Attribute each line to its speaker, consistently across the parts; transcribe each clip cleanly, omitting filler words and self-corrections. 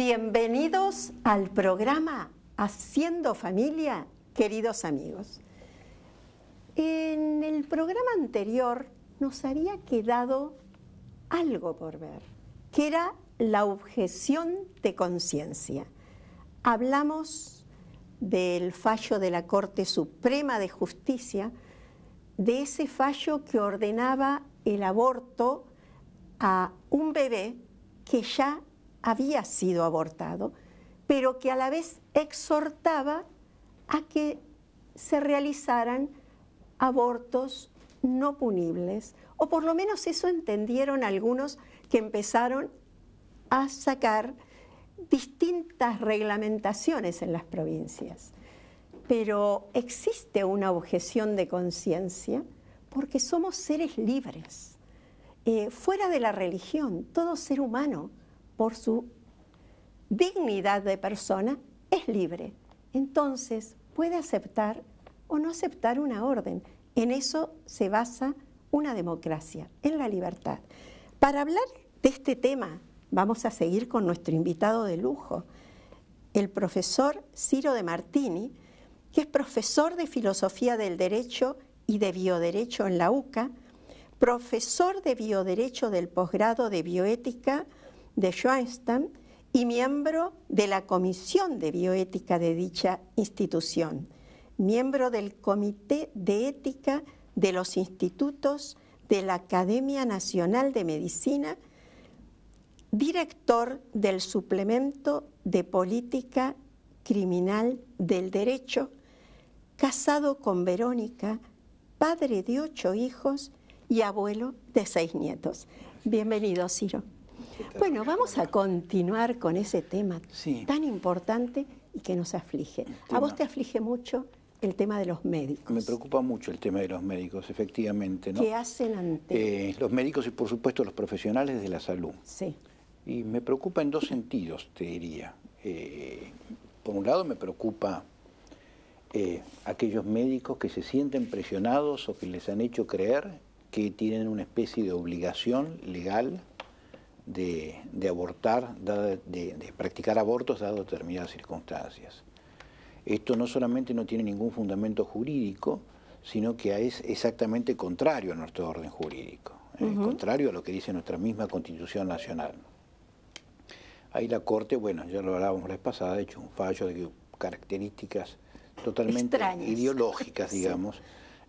Speaker 1: Bienvenidos al programa Haciendo Familia, queridos amigos. En el programa anterior nos había quedado algo por ver, que era la objeción de conciencia. Hablamos del fallo de la Corte Suprema de Justicia, de ese fallo que ordenaba el aborto a un bebé que ya había sido abortado, pero que a la vez exhortaba a que se realizaran abortos no punibles, o por lo menos eso entendieron algunos que empezaron a sacar distintas reglamentaciones en las provincias. Pero existe una objeción de conciencia porque somos seres libres. Fuera de la religión, todo ser humano, por su dignidad de persona, es libre. Entonces, puede aceptar o no aceptar una orden. En eso se basa una democracia, en la libertad. Para hablar de este tema, vamos a seguir con nuestro invitado de lujo, el profesor Ciro De Martini, que es profesor de Filosofía del Derecho y de Bioderecho en la UCA, profesor de Bioderecho del posgrado de Bioética de Schoenstatt y miembro de la Comisión de Bioética de dicha institución, miembro del Comité de Ética de los Institutos de la Academia Nacional de Medicina, director del Suplemento de Política Criminal del Derecho, casado con Verónica, padre de 8 hijos y abuelo de 6 nietos. Bienvenido, Ciro. Bueno, vamos a continuar con ese tema tan importante y que nos aflige. ¿A vos te aflige mucho el tema de los médicos?
Speaker 2: Me preocupa mucho el tema de los médicos, efectivamente, ¿no?
Speaker 1: ¿Qué hacen ante
Speaker 2: los médicos y, por supuesto, los profesionales de la salud.
Speaker 1: Sí.
Speaker 2: Y me preocupa en 2 sentidos, te diría. Por un lado, me preocupa aquellos médicos que se sienten presionados o que les han hecho creer que tienen una especie de obligación legal de abortar, de practicar abortos dadas determinadas circunstancias. Esto no solamente no tiene ningún fundamento jurídico, sino que es exactamente contrario a nuestro orden jurídico, contrario a lo que dice nuestra misma Constitución Nacional. Ahí la Corte, bueno, ya lo hablábamos la vez pasada, ha hecho un fallo de características totalmente
Speaker 1: extrañas,
Speaker 2: digamos,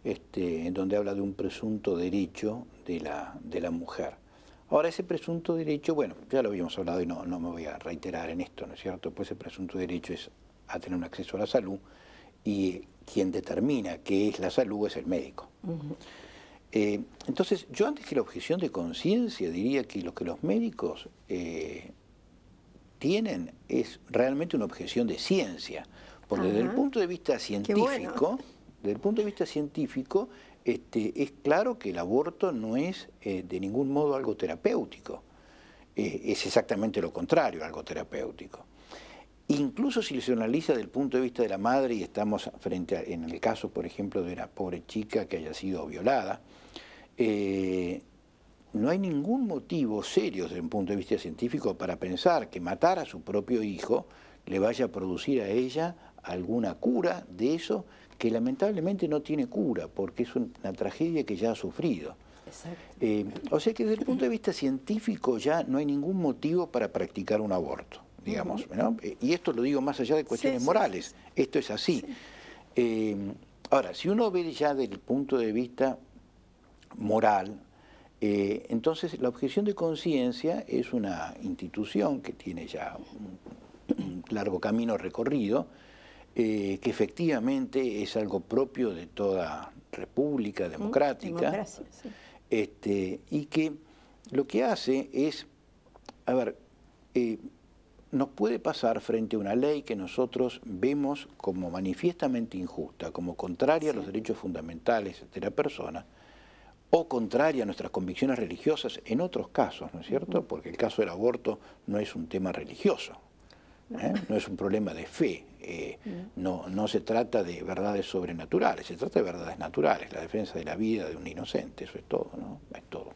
Speaker 2: en donde habla de un presunto derecho de la mujer. Ahora, ese presunto derecho, bueno, ya lo habíamos hablado y no me voy a reiterar en esto, ¿no es cierto? Pues ese presunto derecho es a tener un acceso a la salud y quien determina qué es la salud es el médico. Entonces, yo antes que la objeción de conciencia diría que lo que los médicos tienen es realmente una objeción de ciencia, porque desde el punto de vista científico, es claro que el aborto no es de ningún modo algo terapéutico, es exactamente lo contrario, algo terapéutico. Incluso si se analiza desde el punto de vista de la madre, y estamos en el caso, por ejemplo, de una pobre chica que haya sido violada, no hay ningún motivo serio desde un punto de vista científico para pensar que matar a su propio hijo le vaya a producir a ella alguna cura de eso que lamentablemente no tiene cura, porque es una tragedia que ya ha sufrido. O sea que desde el punto de vista científico ya no hay ningún motivo para practicar un aborto, digamos, ¿no? Y esto lo digo más allá de cuestiones morales, esto es así. Ahora, si uno ve ya desde el punto de vista moral, entonces la objeción de conciencia es una institución que tiene ya un largo camino recorrido, que efectivamente es algo propio de toda república democrática, y que lo que hace es, a ver, nos puede pasar frente a una ley que nosotros vemos como manifiestamente injusta, como contraria a los derechos fundamentales de la persona, o contraria a nuestras convicciones religiosas en otros casos, ¿no es cierto? Porque el caso del aborto no es un tema religioso, no es un problema de fe, no se trata de verdades sobrenaturales, se trata de verdades naturales, la defensa de la vida de un inocente, eso es todo, ¿no? Es todo.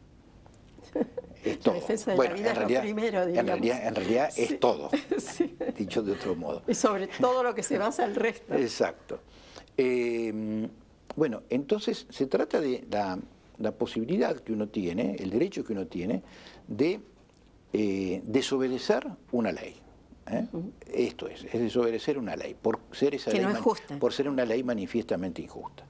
Speaker 2: es todo.
Speaker 1: La defensa de
Speaker 2: bueno,
Speaker 1: la vida es lo primero, digamos.
Speaker 2: En realidad
Speaker 1: Sí.
Speaker 2: es todo,
Speaker 1: Sí.
Speaker 2: dicho de otro modo.
Speaker 1: Y sobre todo lo que se basa el resto.
Speaker 2: Exacto. Bueno, entonces se trata de la posibilidad que uno tiene, el derecho que uno tiene de desobedecer una ley. Esto es desobedecer una ley, por ser esa
Speaker 1: que
Speaker 2: ley
Speaker 1: no es justa.
Speaker 2: por ser una ley manifiestamente injusta.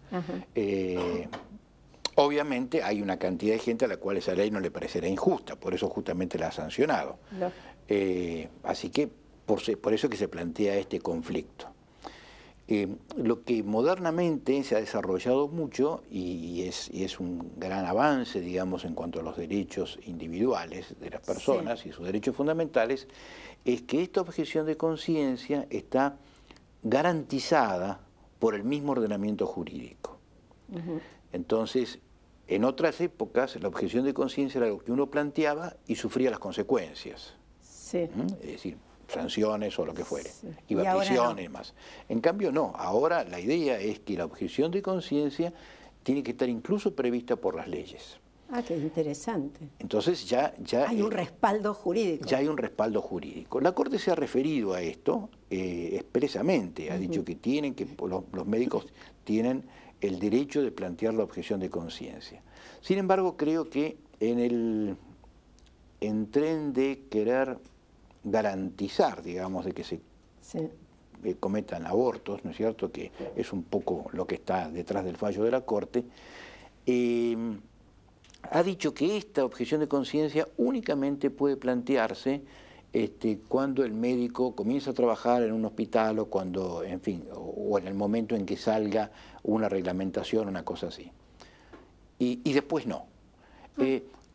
Speaker 2: Obviamente hay una cantidad de gente a la cual esa ley no le parecerá injusta, por eso justamente la ha sancionado.
Speaker 1: No.
Speaker 2: Así que por eso que se plantea este conflicto. Lo que modernamente se ha desarrollado mucho y es un gran avance, digamos, en cuanto a los derechos individuales de las personas y sus derechos fundamentales, es que esta objeción de conciencia está garantizada por el mismo ordenamiento jurídico. Entonces, en otras épocas, la objeción de conciencia era algo que uno planteaba y sufría las consecuencias.
Speaker 1: Sí.
Speaker 2: Es decir, sanciones o lo que fuere,
Speaker 1: Sí.
Speaker 2: iba a prisión
Speaker 1: No.
Speaker 2: y demás. En cambio no, ahora la idea es que la objeción de conciencia tiene que estar incluso prevista por las leyes.
Speaker 1: Ah, qué interesante.
Speaker 2: Entonces ya
Speaker 1: hay un respaldo jurídico.
Speaker 2: Ya hay un respaldo jurídico. La Corte se ha referido a esto expresamente, ha dicho que los médicos tienen el derecho de plantear la objeción de conciencia. Sin embargo, creo que en tren de querer garantizar, digamos, de que se cometan abortos, ¿no es cierto?, que es un poco lo que está detrás del fallo de la Corte, ha dicho que esta objeción de conciencia únicamente puede plantearse cuando el médico comienza a trabajar en un hospital o cuando, en fin, o en el momento en que salga una reglamentación, una cosa así. Y después no.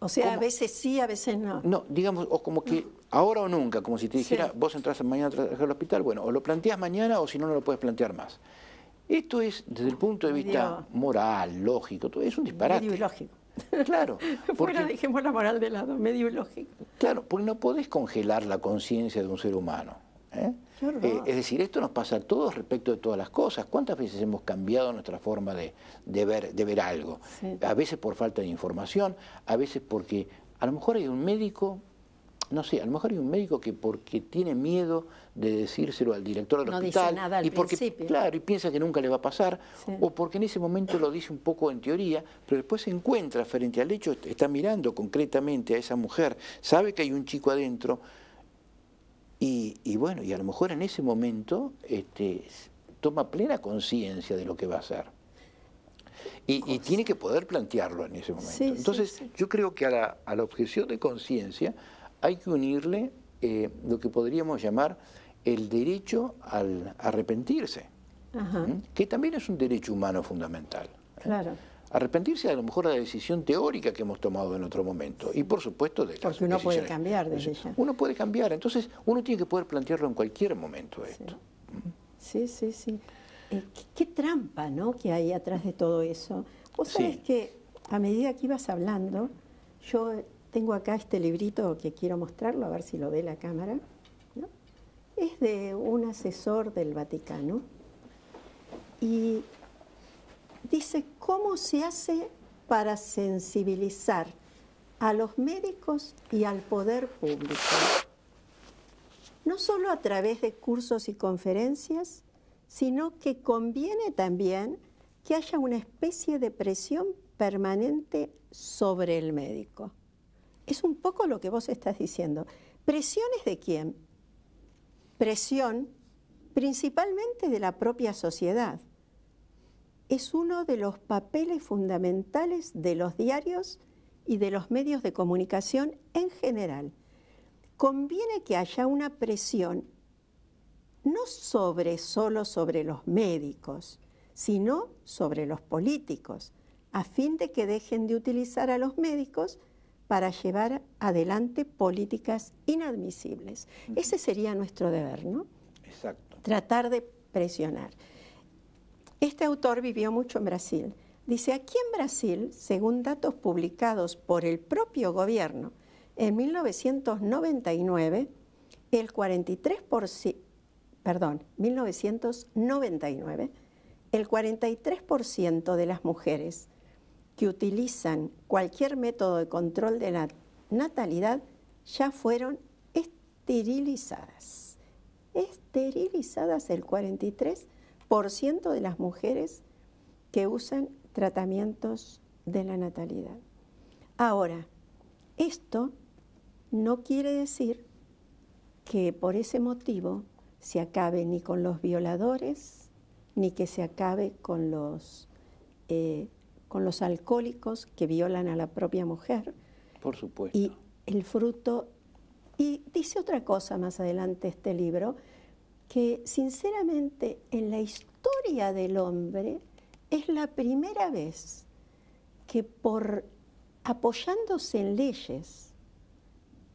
Speaker 1: O sea, a veces sí, a veces no.
Speaker 2: No, digamos, o como que ahora o nunca, como si te dijera, vos entras mañana a trabajar al hospital, bueno, o lo planteás mañana o si no, no lo puedes plantear más. Esto es, desde el punto de vista moral, lógico, todo es un disparate.
Speaker 1: Medio ilógico.
Speaker 2: Claro.
Speaker 1: Fuera, dejemos la moral de lado, medio ilógico.
Speaker 2: Claro, porque no podés congelar la conciencia de un ser humano. Es decir, esto nos pasa a todos respecto de todas las cosas. ¿Cuántas veces hemos cambiado nuestra forma de ver algo?
Speaker 1: Sí.
Speaker 2: A veces por falta de información, a veces porque a lo mejor hay un médico, no sé, a lo mejor hay un médico que porque tiene miedo de decírselo al director del hospital,
Speaker 1: dice nada al
Speaker 2: y porque,
Speaker 1: principio.
Speaker 2: claro, y piensa que nunca le va a pasar, o porque en ese momento lo dice un poco en teoría, pero después se encuentra frente al hecho, está mirando concretamente a esa mujer, sabe que hay un chico adentro, y bueno, y a lo mejor en ese momento toma plena conciencia de lo que va a hacer. Y tiene que poder plantearlo en ese momento. Entonces, yo creo que a la objeción de conciencia hay que unirle lo que podríamos llamar el derecho al arrepentirse, que también es un derecho humano fundamental.
Speaker 1: Claro.
Speaker 2: Arrepentirse a lo mejor de la decisión teórica que hemos tomado en otro momento y por supuesto de las
Speaker 1: porque uno
Speaker 2: decisiones.
Speaker 1: puede cambiar desde ya.
Speaker 2: Uno puede cambiar, entonces uno tiene que poder plantearlo en cualquier momento esto.
Speaker 1: Sí. Qué trampa, ¿no?, que hay atrás de todo eso. Vos sabés que a medida que ibas hablando, yo tengo acá este librito que quiero mostrarlo, a ver si lo ve la cámara, ¿no? Es de un asesor del Vaticano y dice cómo se hace para sensibilizar a los médicos y al poder público, no solo a través de cursos y conferencias, sino que conviene también que haya una especie de presión permanente sobre el médico. Es un poco lo que vos estás diciendo. ¿Presiones de quién? Presión principalmente de la propia sociedad. Es uno de los papeles fundamentales de los diarios y de los medios de comunicación en general. Conviene que haya una presión no solo sobre los médicos, sino sobre los políticos, a fin de que dejen de utilizar a los médicos para llevar adelante políticas inadmisibles. Ese sería nuestro deber, ¿no?
Speaker 2: Exacto.
Speaker 1: Tratar de presionar. Este autor vivió mucho en Brasil. Dice, aquí en Brasil, según datos publicados por el propio gobierno en 1999, el 43% de las mujeres que utilizan cualquier método de control de la natalidad ya fueron esterilizadas. Esterilizadas el 43% de las mujeres que usan tratamientos de la natalidad. Ahora, esto no quiere decir que por ese motivo se acabe ni con los violadores, ni que se acabe con los alcohólicos que violan a la propia mujer.
Speaker 2: Por supuesto.
Speaker 1: Y el fruto, y dice otra cosa más adelante este libro, que sinceramente en la historia del hombre es la primera vez que apoyándose en leyes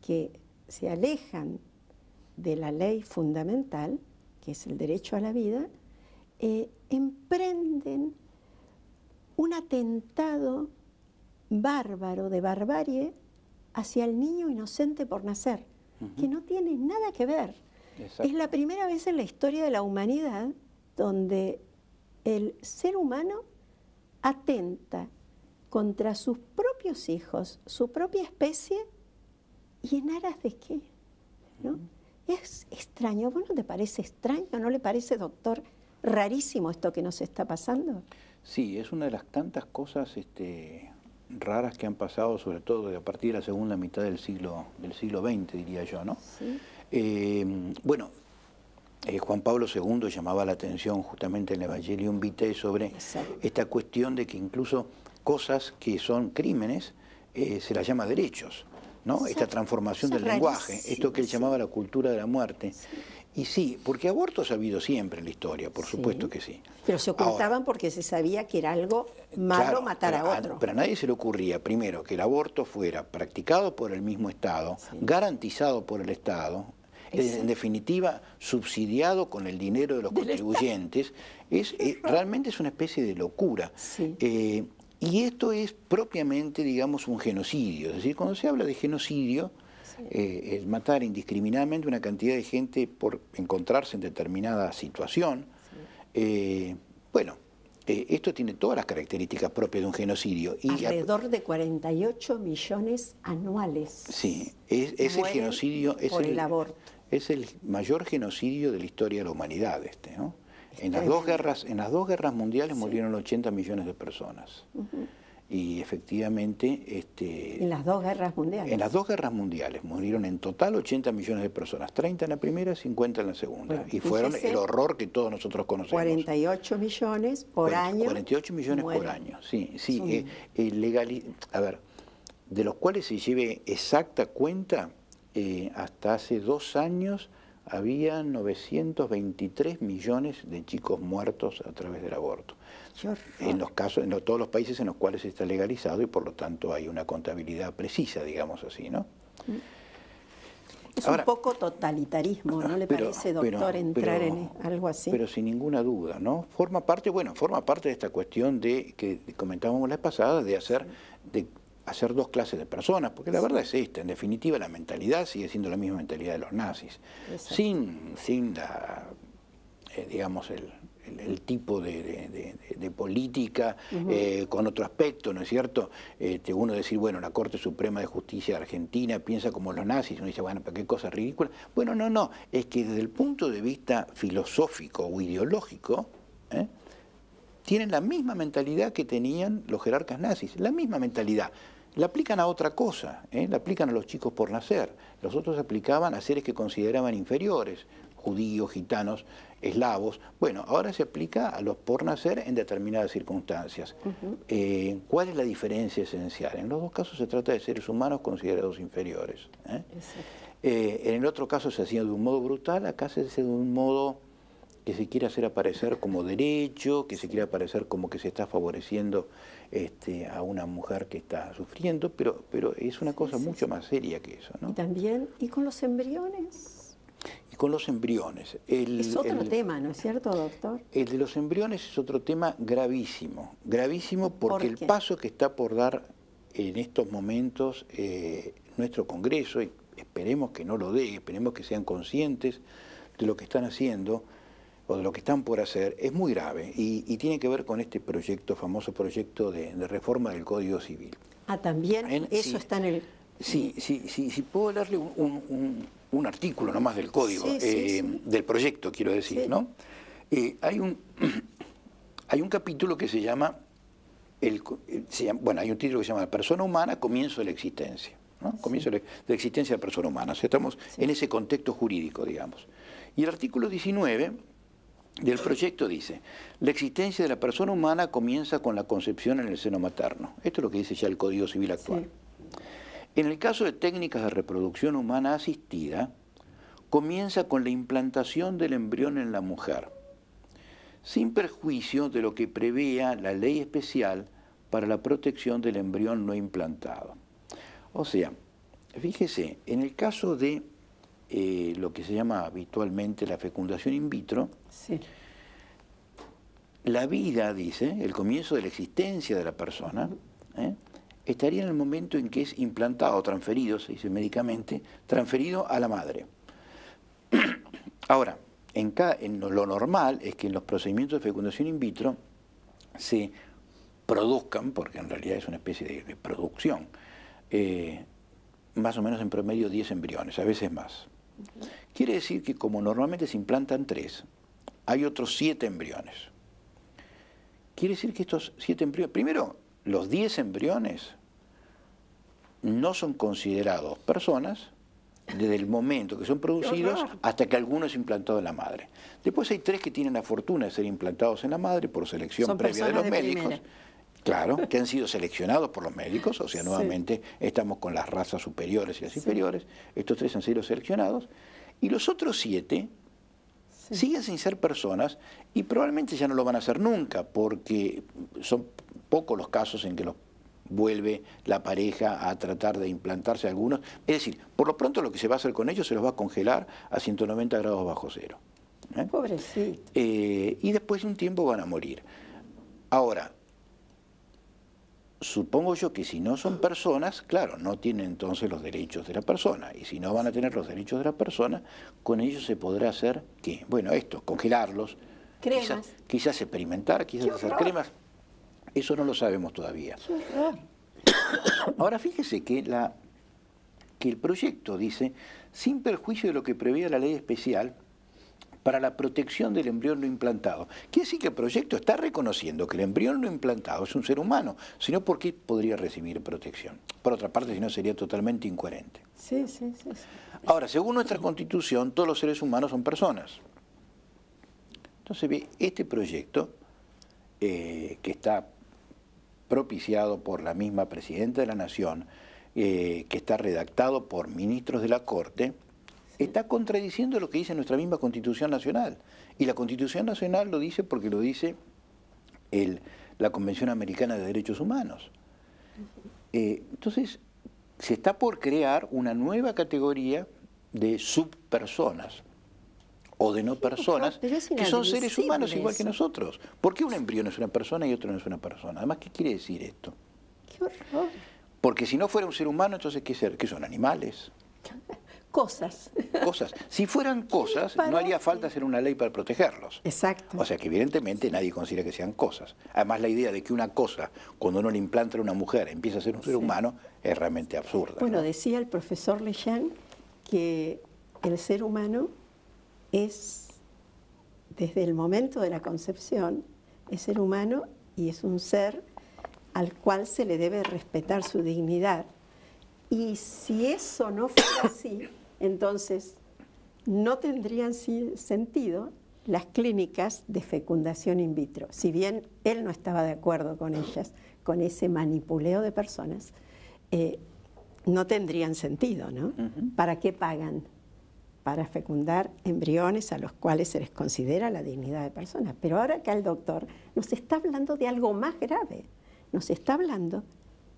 Speaker 1: que se alejan de la ley fundamental, que es el derecho a la vida, emprenden un atentado bárbaro, de barbarie, hacia el niño inocente por nacer, que no tiene nada que ver. Exacto. Es la primera vez en la historia de la humanidad donde el ser humano atenta contra sus propios hijos, su propia especie, ¿y en aras de qué? ¿No? Es extraño. ¿Vos no te parece extraño? ¿No le parece, doctor, rarísimo esto que nos está pasando?
Speaker 2: Sí, es una de las tantas cosas raras que han pasado, sobre todo a partir de la segunda mitad del siglo XX, diría yo, ¿no? Sí. Bueno, Juan Pablo II llamaba la atención justamente en el Evangelium Vitae sobre esta cuestión de que incluso cosas que son crímenes se las llama derechos, ¿no? Esta transformación del lenguaje, esto que él llamaba la cultura de la muerte. Sí. Y sí, porque abortos ha habido siempre en la historia, por supuesto que sí.
Speaker 1: Pero se ocultaban porque se sabía que era algo malo matar a otro.
Speaker 2: Pero a nadie se le ocurría, primero, que el aborto fuera practicado por el mismo Estado, garantizado por el Estado, en definitiva, subsidiado con el dinero de los contribuyentes. Realmente es una especie de locura. Sí. Y esto es propiamente, digamos, un genocidio. Es decir, cuando se habla de genocidio, es matar indiscriminadamente una cantidad de gente por encontrarse en determinada situación. Sí. Esto tiene todas las características propias de un genocidio. Y
Speaker 1: alrededor de 48 millones anuales.
Speaker 2: Sí, es el genocidio,
Speaker 1: por el aborto.
Speaker 2: Es el mayor genocidio de la historia de la humanidad, ¿no? En las dos guerras mundiales murieron 80 millones de personas. Y efectivamente... ¿En
Speaker 1: las dos guerras mundiales?
Speaker 2: En las dos guerras mundiales murieron en total 80 millones de personas, 30 en la primera, 50 en la segunda. Bueno, y fueron el horror que todos nosotros conocemos.
Speaker 1: 48 millones por año.
Speaker 2: 48 millones por año, sí. A ver, de los cuales se lleve exacta cuenta, hasta hace 2 años había 923 millones de chicos muertos a través del aborto. En todos los países en los cuales está legalizado y por lo tanto hay una contabilidad precisa, digamos así, ¿no?
Speaker 1: Es un poco totalitarismo, ¿no le parece, doctor, entrar en algo así?
Speaker 2: Pero sin ninguna duda, ¿no? Forma parte de esta cuestión que comentábamos la vez pasada, de hacer 2 clases de personas, porque la verdad es esta, en definitiva la mentalidad sigue siendo la misma mentalidad de los nazis, sin digamos, el tipo de política con otro aspecto, ¿no es cierto? Uno decir, bueno, la Corte Suprema de Justicia de Argentina piensa como los nazis, uno dice, bueno, pero qué cosa ridícula. Bueno, no, es que desde el punto de vista filosófico o ideológico, tienen la misma mentalidad que tenían los jerarcas nazis, la misma mentalidad. La aplican a otra cosa, la aplican a los chicos por nacer. Los otros aplicaban a seres que consideraban inferiores, judíos, gitanos, eslavos. Bueno, ahora se aplica a los por nacer en determinadas circunstancias. ¿Cuál es la diferencia esencial? En los 2 casos se trata de seres humanos considerados inferiores. En el otro caso se hacía de un modo brutal, acá se hace de un modo que se quiere hacer aparecer como derecho, que se quiere aparecer como que se está favoreciendo a una mujer que está sufriendo, pero es una cosa mucho más seria que eso, ¿no?
Speaker 1: Y también, ¿y con los embriones?
Speaker 2: Y con los embriones.
Speaker 1: Es otro tema, ¿no es cierto, doctor?
Speaker 2: El de los embriones es otro tema gravísimo, porque el paso que está por dar en estos momentos nuestro Congreso, y esperemos que no lo dé, esperemos que sean conscientes de lo que están haciendo, o de lo que están por hacer, es muy grave y tiene que ver con este famoso proyecto de reforma del Código Civil.
Speaker 1: También eso está en el
Speaker 2: Si puedo leerle un artículo nomás del código, del proyecto, quiero decir, ¿no? Hay un capítulo que se llama, bueno, hay un título que se llama Persona humana, comienzo de la existencia, ¿no? Comienzo de la existencia de la persona humana. O sea, estamos en ese contexto jurídico, digamos. Y el artículo 19 del proyecto dice: la existencia de la persona humana comienza con la concepción en el seno materno. Esto es lo que dice ya el Código Civil actual. Sí. En el caso de técnicas de reproducción humana asistida, comienza con la implantación del embrión en la mujer, sin perjuicio de lo que prevea la ley especial para la protección del embrión no implantado. O sea, fíjese, en el caso de lo que se llama habitualmente la fecundación in vitro, sí, la vida, dice, el comienzo de la existencia de la persona, estaría en el momento en que es implantado, transferido, se dice médicamente, transferido a la madre. Ahora, en lo normal es que en los procedimientos de fecundación in vitro se produzcan, porque en realidad es una especie de producción, más o menos en promedio 10 embriones, a veces más. Quiere decir que como normalmente se implantan 3, hay otros 7 embriones. Quiere decir que estos 7 embriones, primero, los 10 embriones no son considerados personas desde el momento que son producidos hasta que alguno es implantado en la madre. Después hay 3 que tienen la fortuna de ser implantados en la madre por selección previa de los médicos. Claro, que han sido seleccionados por los médicos, o sea, nuevamente estamos con las razas superiores y las inferiores. Estos 3 han sido seleccionados. Y los otros 7 siguen sin ser personas y probablemente ya no lo van a hacer nunca, porque son pocos los casos en que los vuelve la pareja a tratar de implantarse algunos. Es decir, por lo pronto lo que se va a hacer con ellos se los va a congelar a 190 grados bajo cero.
Speaker 1: Pobrecito.
Speaker 2: Y después de un tiempo van a morir. Ahora, supongo yo que si no son personas, claro, no tienen entonces los derechos de la persona. Y si no van a tener los derechos de la persona, con ellos se podrá hacer, ¿qué? Bueno, esto, congelarlos.
Speaker 1: Cremas.
Speaker 2: Quizás experimentar, quizás hacer cremas. Eso no lo sabemos todavía. Ahora fíjese que el proyecto dice, sin perjuicio de lo que prevea la ley especial para la protección del embrión no implantado. Quiere decir que el proyecto está reconociendo que el embrión no implantado es un ser humano, sino ¿por qué podría recibir protección? Por otra parte, si no, sería totalmente incoherente.
Speaker 1: Sí.
Speaker 2: Ahora, según nuestra Constitución, todos los seres humanos son personas. Entonces, este proyecto, que está propiciado por la misma Presidenta de la Nación, que está redactado por ministros de la Corte, está contradiciendo lo que dice nuestra misma Constitución Nacional. Y la Constitución Nacional lo dice porque lo dice la Convención Americana de Derechos Humanos. Entonces, se está por crear una nueva categoría de subpersonas o de no personas, que son seres humanos igual que nosotros. ¿Por qué un embrión es una persona y otro no es una persona? Además, ¿qué quiere decir esto?
Speaker 1: ¡Qué horror!
Speaker 2: Porque si no fuera un ser humano, entonces, ¿qué son? ¿Animales?
Speaker 1: Cosas.
Speaker 2: Si fueran cosas, no haría falta hacer una ley para protegerlos.
Speaker 1: Exacto.
Speaker 2: O sea que evidentemente nadie considera que sean cosas. Además, la idea de que una cosa, cuando uno le implanta a una mujer, empieza a ser un ser humano, es realmente absurda.
Speaker 1: Bueno,
Speaker 2: ¿no?
Speaker 1: decía el profesor Lejean que el ser humano es, desde el momento de la concepción, es ser humano y es un ser al cual se le debe respetar su dignidad. Y si eso no fuera así, entonces no tendrían sentido las clínicas de fecundación in vitro. Si bien él no estaba de acuerdo con ellas, con ese manipuleo de personas, no tendrían sentido, ¿no? ¿Para qué pagan? Para fecundar embriones a los cuales se les considera la dignidad de personas. Pero ahora acá el doctor nos está hablando de algo más grave. Nos está hablando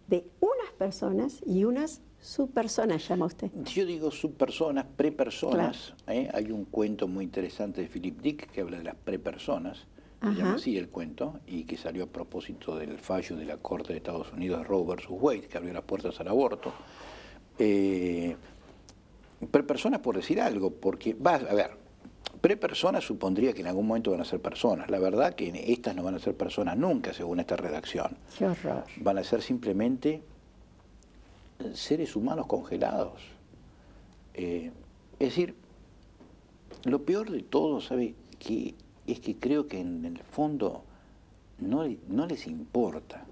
Speaker 1: de unas personas y unas subpersonas, llama usted.
Speaker 2: Yo digo subpersonas, prepersonas. Claro. Hay un cuento muy interesante de Philip Dick que habla de las prepersonas, se llama así el cuento, y que salió a propósito del fallo de la Corte de Estados Unidos, Roe versus Wade, que abrió las puertas al aborto. Prepersonas por decir algo, porque, prepersonas supondría que en algún momento van a ser personas. La verdad que estas no van a ser personas nunca, según esta redacción.
Speaker 1: Qué horror.
Speaker 2: Van a ser simplemente seres humanos congelados. Es decir, lo peor de todo, ¿sabe? Es que creo que en el fondo no les importa.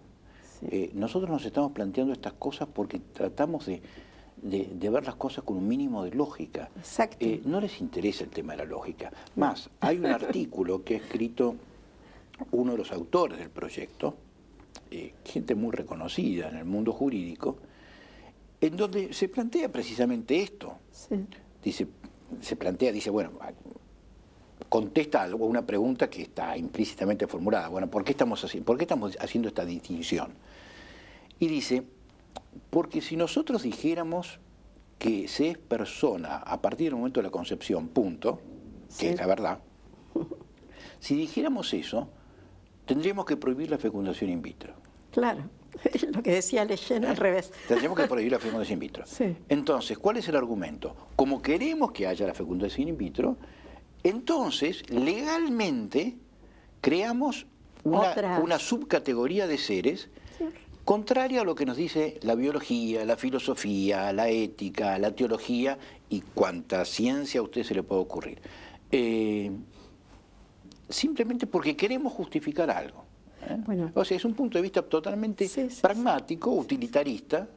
Speaker 2: Sí. Nosotros nos estamos planteando estas cosas porque tratamos de ver las cosas con un mínimo de lógica.
Speaker 1: Exacto.
Speaker 2: No les interesa el tema de la lógica. Más, hay un artículo que ha escrito uno de los autores del proyecto, gente muy reconocida en el mundo jurídico, en donde se plantea precisamente esto. Sí. Dice, bueno, contesta a una pregunta que está implícitamente formulada. Bueno, ¿por qué estamos haciendo esta distinción? Y dice, porque si nosotros dijéramos que se es persona a partir del momento de la concepción, punto, que es la verdad, si dijéramos eso, tendríamos que prohibir la fecundación in vitro.
Speaker 1: Claro, lo que decía Leyen al revés.
Speaker 2: Tendríamos que prohibir la fecundación in vitro. Sí. Entonces, ¿cuál es el argumento? Como queremos que haya la fecundación in vitro, entonces, legalmente, creamos una subcategoría de seres contraria a lo que nos dice la biología, la filosofía, la ética, la teología y cuanta ciencia a usted se le puede ocurrir. Simplemente porque queremos justificar algo. Bueno. O sea, es un punto de vista totalmente pragmático, utilitarista.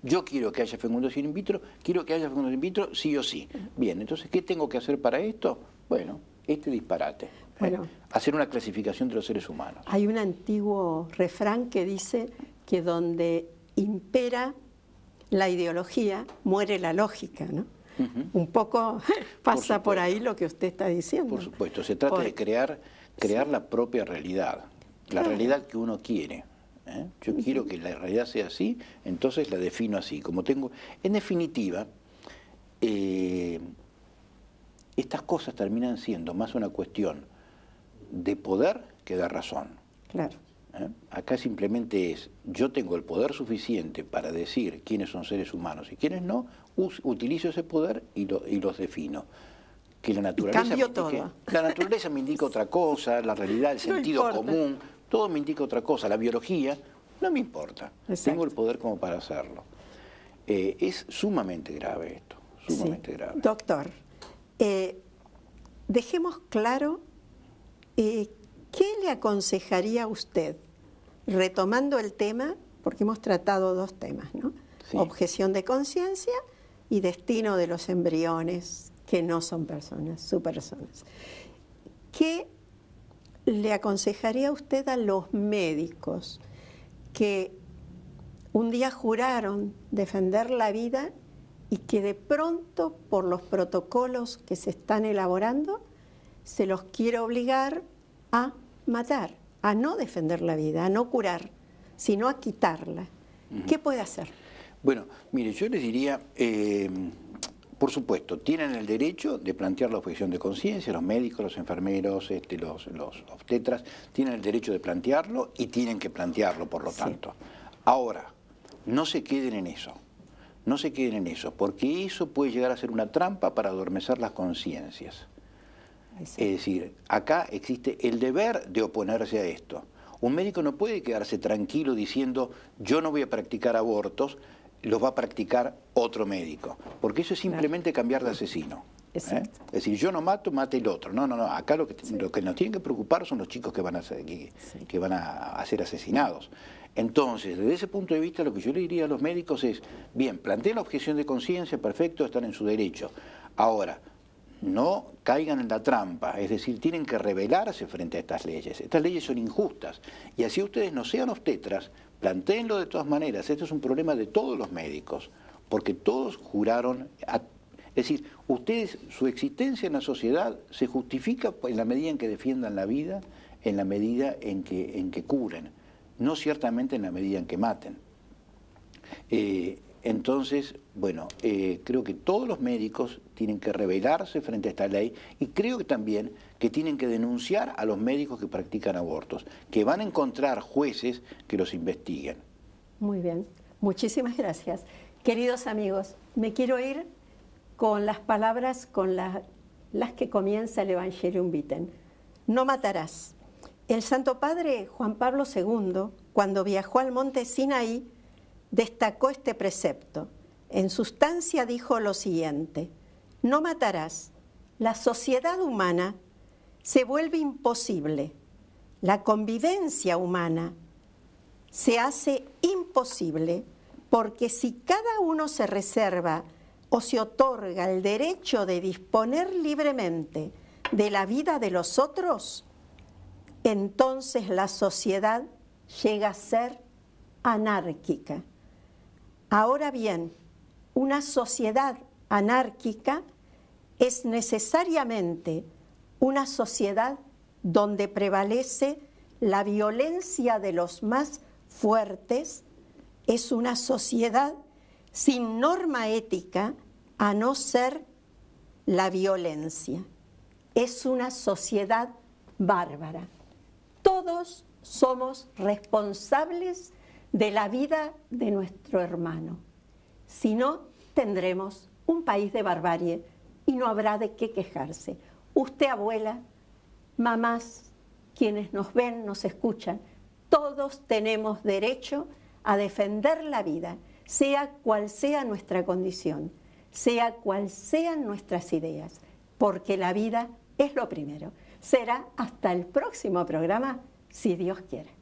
Speaker 2: Yo quiero que haya fecundación in vitro, quiero que haya fecundación in vitro sí o sí. Bien, entonces, ¿qué tengo que hacer para esto? Bueno, este disparate. Bueno, hacer una clasificación de los seres humanos.
Speaker 1: Hay un antiguo refrán que dice que donde impera la ideología, muere la lógica, ¿no? Un poco pasa por ahí lo que usted está diciendo.
Speaker 2: Por supuesto, se trata de crear la propia realidad, la realidad que uno quiere. Yo quiero que la realidad sea así, entonces la defino así. Como tengo, en definitiva, estas cosas terminan siendo más una cuestión de poder que de razón.
Speaker 1: Claro.
Speaker 2: Acá simplemente es, yo tengo el poder suficiente para decir quiénes son seres humanos y quiénes no, utilizo ese poder y los defino. Que la naturaleza me indica otra cosa, la realidad, el sentido común, todo me indica otra cosa. La biología no me importa. Exacto. Tengo el poder como para hacerlo. Es sumamente grave esto, sumamente grave.
Speaker 1: Doctor, dejemos claro ¿qué le aconsejaría a usted, retomando el tema, porque hemos tratado dos temas, ¿no? Sí. Objeción de conciencia y destino de los embriones que no son personas, subpersonas. ¿Qué le aconsejaría a usted a los médicos que un día juraron defender la vida y que de pronto, por los protocolos que se están elaborando, se los quiere obligar a matar, a no defender la vida, a no curar, sino a quitarla? ¿Qué puede hacer?
Speaker 2: Bueno, mire, yo les diría, por supuesto, tienen el derecho de plantear la objeción de conciencia, los médicos, los enfermeros, los obstetras, tienen el derecho de plantearlo y tienen que plantearlo, por lo tanto. Ahora, no se queden en eso, no se queden en eso, porque eso puede llegar a ser una trampa para adormecer las conciencias. Es decir, acá existe el deber de oponerse a esto. Un médico no puede quedarse tranquilo diciendo yo no voy a practicar abortos, los va a practicar otro médico, porque eso es simplemente cambiar de asesino. Es decir, yo no mato, mate el otro. No, acá lo que nos tienen que preocupar son los chicos que van a ser asesinados. Entonces, desde ese punto de vista, lo que yo le diría a los médicos es, bien, planteen la objeción de conciencia, perfecto, están en su derecho. Ahora, no caigan en la trampa, es decir, tienen que rebelarse frente a estas leyes. Estas leyes son injustas, y así ustedes no sean obstetras, plantéenlo de todas maneras. Esto es un problema de todos los médicos, porque todos juraron... Es decir, ustedes, su existencia en la sociedad se justifica en la medida en que defiendan la vida, en la medida en que curen, no ciertamente en la medida en que maten. Entonces, bueno, creo que todos los médicos tienen que rebelarse frente a esta ley y creo que también que tienen que denunciar a los médicos que practican abortos, que van a encontrar jueces que los investiguen.
Speaker 1: Muy bien, muchísimas gracias. Queridos amigos, me quiero ir con las palabras con las que comienza el Evangelium Vitae. No matarás. El Santo Padre Juan Pablo II, cuando viajó al monte Sinaí, destacó este precepto. En sustancia dijo lo siguiente: no matarás. La sociedad humana se vuelve imposible. La convivencia humana se hace imposible porque si cada uno se reserva o se otorga el derecho de disponer libremente de la vida de los otros, entonces la sociedad llega a ser anárquica. Ahora bien, una sociedad anárquica es necesariamente una sociedad donde prevalece la violencia de los más fuertes, es una sociedad sin norma ética a no ser la violencia. Es una sociedad bárbara. Todos somos responsables de la vida de nuestro hermano. Si no, tendremos un país de barbarie y no habrá de qué quejarse. Usted, abuela, mamás, quienes nos ven, nos escuchan, todos tenemos derecho a defender la vida, sea cual sea nuestra condición, sea cual sean nuestras ideas, porque la vida es lo primero. Será hasta el próximo programa, si Dios quiere.